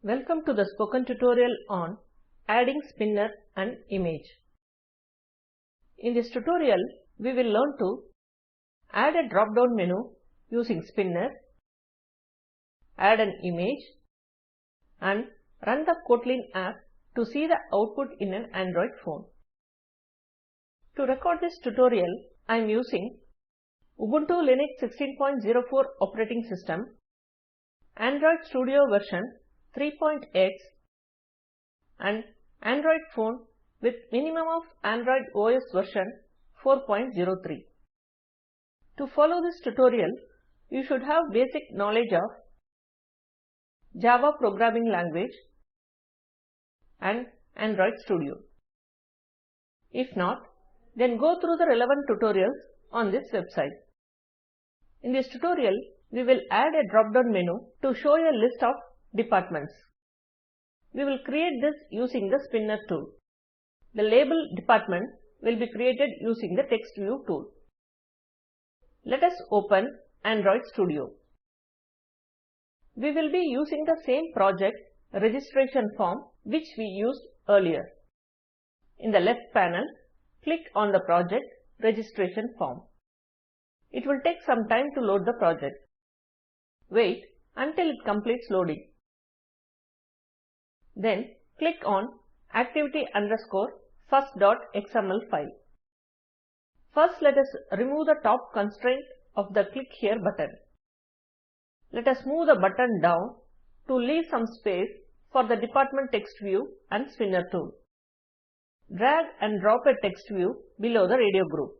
Welcome to the spoken tutorial on adding spinner and image. In this tutorial, we will learn to add a drop-down menu using spinner, add an image, and run the Kotlin app to see the output in an Android phone. To record this tutorial, I am using Ubuntu Linux 16.04 operating system, Android Studio version 3.x and Android phone with minimum of Android OS version 4.03. To follow this tutorial, you should have basic knowledge of Java programming language and Android Studio. If not, then go through the relevant tutorials on this website. In this tutorial, we will add a drop-down menu to show a list of departments. We will create this using the spinner tool. The label department will be created using the text view tool. Let us open Android Studio. We will be using the same project registration form which we used earlier. In the left panel, click on the project registration form. It will take some time to load the project. Wait until it completes loading. Then click on activity_first.xml file. First, let us remove the top constraint of the click here button. Let us move the button down to leave some space for the department text view and spinner tool. Drag and drop a text view below the radio group.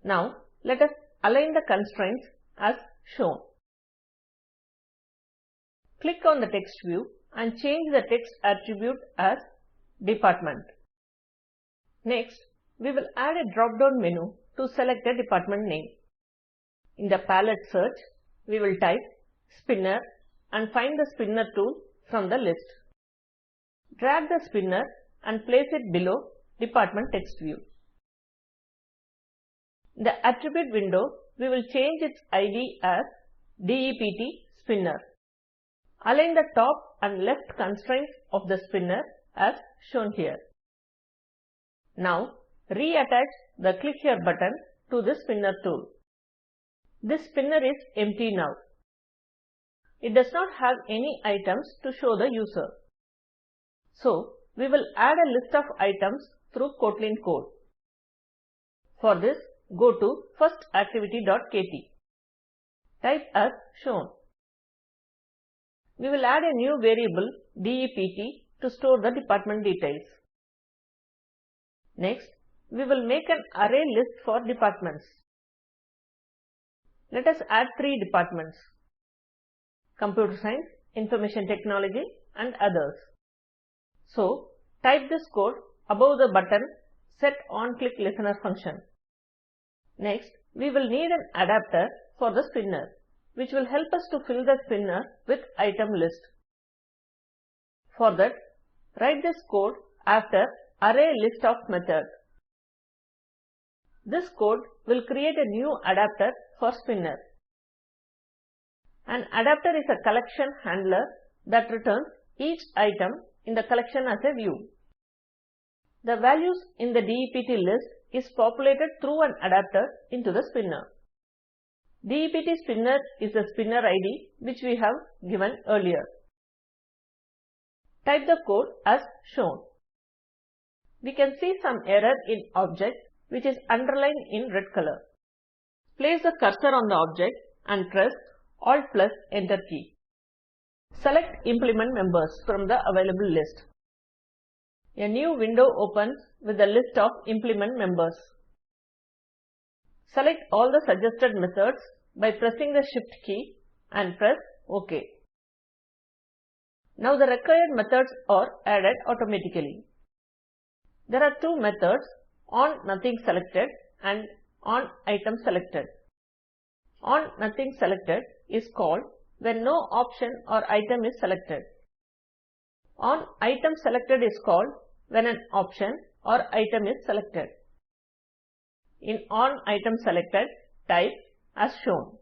Now, let us align the constraints as shown. Click on the text view and change the text attribute as department. Next, we will add a drop-down menu to select a department name. In the palette search, we will type spinner and find the spinner tool from the list. Drag the spinner and place it below department text view. In the attribute window, we will change its ID as DEPT spinner. Align the top and left constraints of the spinner as shown here. Now, reattach the click here button to the spinner tool. This spinner is empty now. It does not have any items to show the user. So, we will add a list of items through Kotlin code. For this, go to firstactivity.kt. Type as shown. We will add a new variable DEPT to store the department details. Next, we will make an array list for departments. Let us add 3 departments: Computer Science, Information Technology and others. So, type this code above the button Set OnClickListener function. Next, we will need an adapter for the spinner, which will help us to fill the spinner with item list. For that, write this code after array list of method. This code will create a new adapter for spinner. An adapter is a collection handler that returns each item in the collection as a view. The values in the DEPT list is populated through an adapter into the spinner. DEPT spinner is the spinner ID which we have given earlier. Type the code as shown. We can see some error in object which is underlined in red color. Place the cursor on the object and press Alt plus Enter key. Select implement members from the available list. A new window opens with the list of implement members. Select all the suggested methods by pressing the Shift key and press OK. Now the required methods are added automatically. There are 2 methods, onNothingSelected and onItemSelected. OnNothingSelected is called when no option or item is selected. OnItemSelected is called when an option or item is selected. In onItemSelected, type as shown.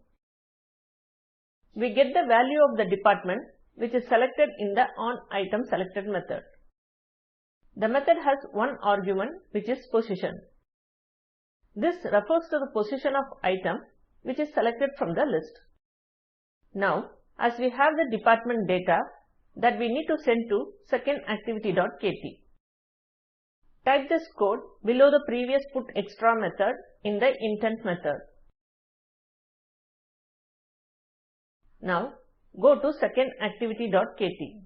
We get the value of the department which is selected in the onItemSelected method. The method has one argument which is position. This refers to the position of item which is selected from the list. Now, as we have the department data that we need to send to secondActivity.kt. Type this code below the previous putExtra method in the intent method. Now, go to secondActivity.kt.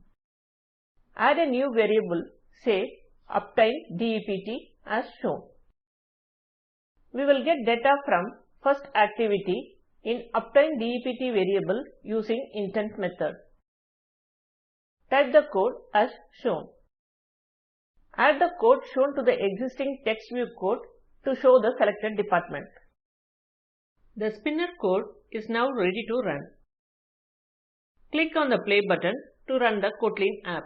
Add a new variable, say UptimeDEPT as shown. We will get data from first activity in UptimeDEPT variable using intent method. Type the code as shown. Add the code shown to the existing text view code to show the selected department. The spinner code is now ready to run. Click on the play button to run the Kotlin app.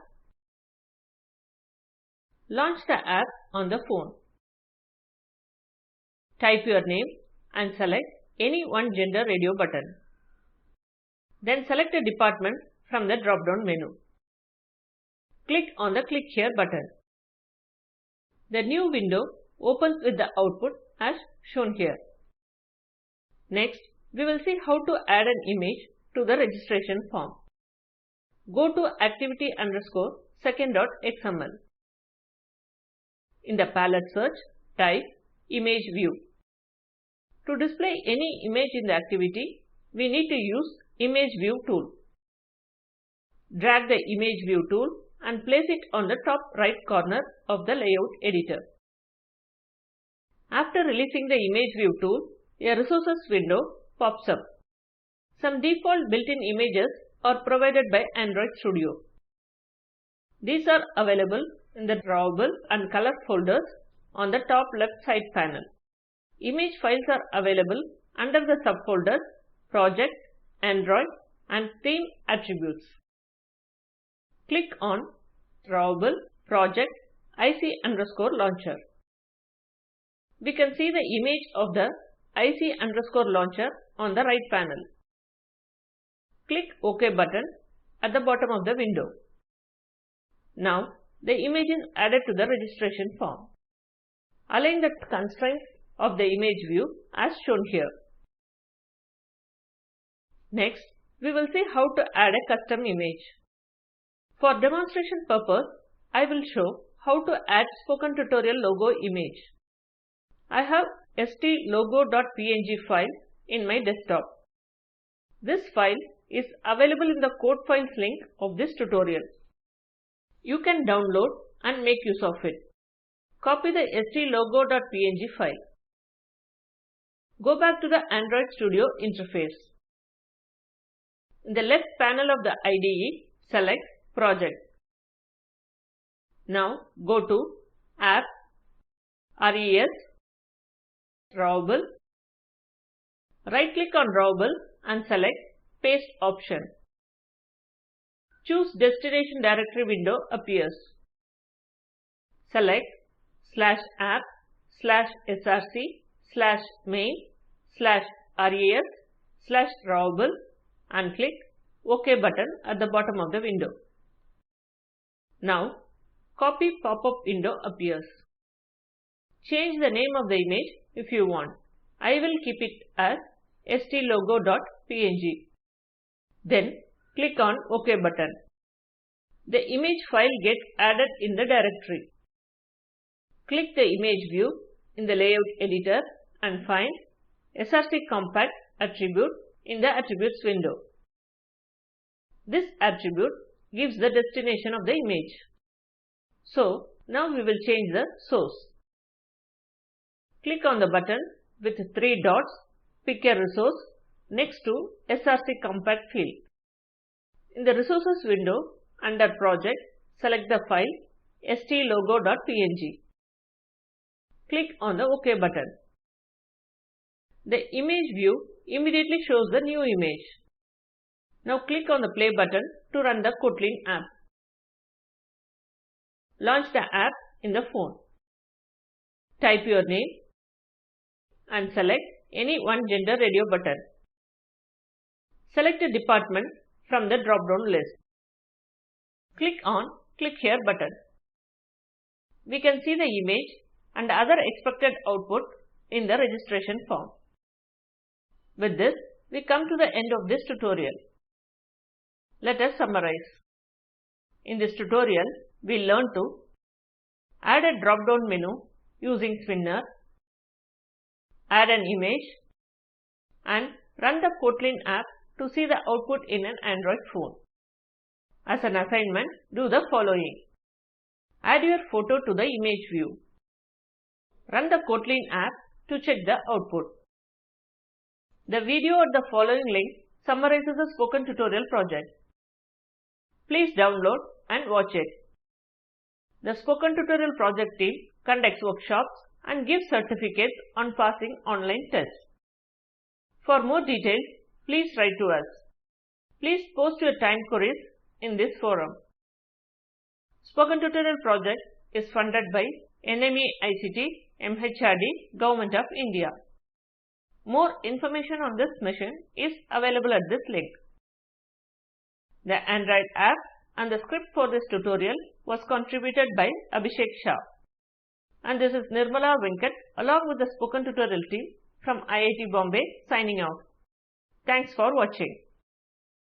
Launch the app on the phone. Type your name and select any one gender radio button. Then select a department from the drop-down menu. Click on the Click Here button. The new window opens with the output as shown here. Next, we will see how to add an image to the registration form. Go to activity_second.xml. In the palette search, type Image View. To display any image in the activity, we need to use Image View tool. Drag the Image View tool and place it on the top right corner of the layout editor. After releasing the Image View tool, a Resources window pops up. Some default built-in images are provided by Android Studio. These are available in the Drawable and Color folders on the top left side panel. Image files are available under the subfolders Project, Android and Theme Attributes. Click on Drawable, Project, IC_Launcher. We can see the image of the IC_Launcher on the right panel. Click OK button at the bottom of the window. Now, the image is added to the registration form. Align the constraints of the image view as shown here. Next, we will see how to add a custom image. For demonstration purpose, I will show how to add Spoken Tutorial logo image. I have stlogo.png file in my desktop. This file is available in the code files link of this tutorial. You can download and make use of it. Copy the stlogo.png file. Go back to the Android Studio interface. In the left panel of the IDE, select Project. Now go to App, RES, Drawable. Right-click on Drawable and select Paste option. Choose Destination Directory window appears. Select /app/src/main/res/drawable and click OK button at the bottom of the window. Now, Copy pop-up window appears. Change the name of the image if you want. I will keep it as stlogo.png. Then click on OK button. The image file gets added in the directory. Click the image view in the layout editor and find SRC Compact attribute in the attributes window. This attribute gives the destination of the image. So now we will change the source. Click on the button with 3 dots, pick a resource next to SRC Compact field. In the resources window under Project, select the file stlogo.png. Click on the OK button. The image view immediately shows the new image. Now click on the play button to run the Kotlin app. Launch the app in the phone. Type your name and select any one gender radio button. Select a department from the drop-down list. click on Click Here button. We can see the image and other expected output in the registration form. With this, we come to the end of this tutorial. Let us summarize. In this tutorial, we learned to add a drop-down menu using Spinner, add an image, and run the Kotlin app to see the output in an Android phone. As an assignment, do the following. Add your photo to the image view. Run the Kotlin app to check the output. The video at the following link summarizes the spoken tutorial project. Please download and watch it. The Spoken Tutorial project team conducts workshops and gives certificates on passing online tests. For more details, please write to us. Please post your time queries in this forum. Spoken Tutorial project is funded by NMEICT, MHRD, Government of India. More information on this mission is available at this link. The Android app and the script for this tutorial was contributed by Abhishek Shah. And this is Nirmala Venkat along with the Spoken Tutorial team from IIT Bombay signing out. Thanks for watching.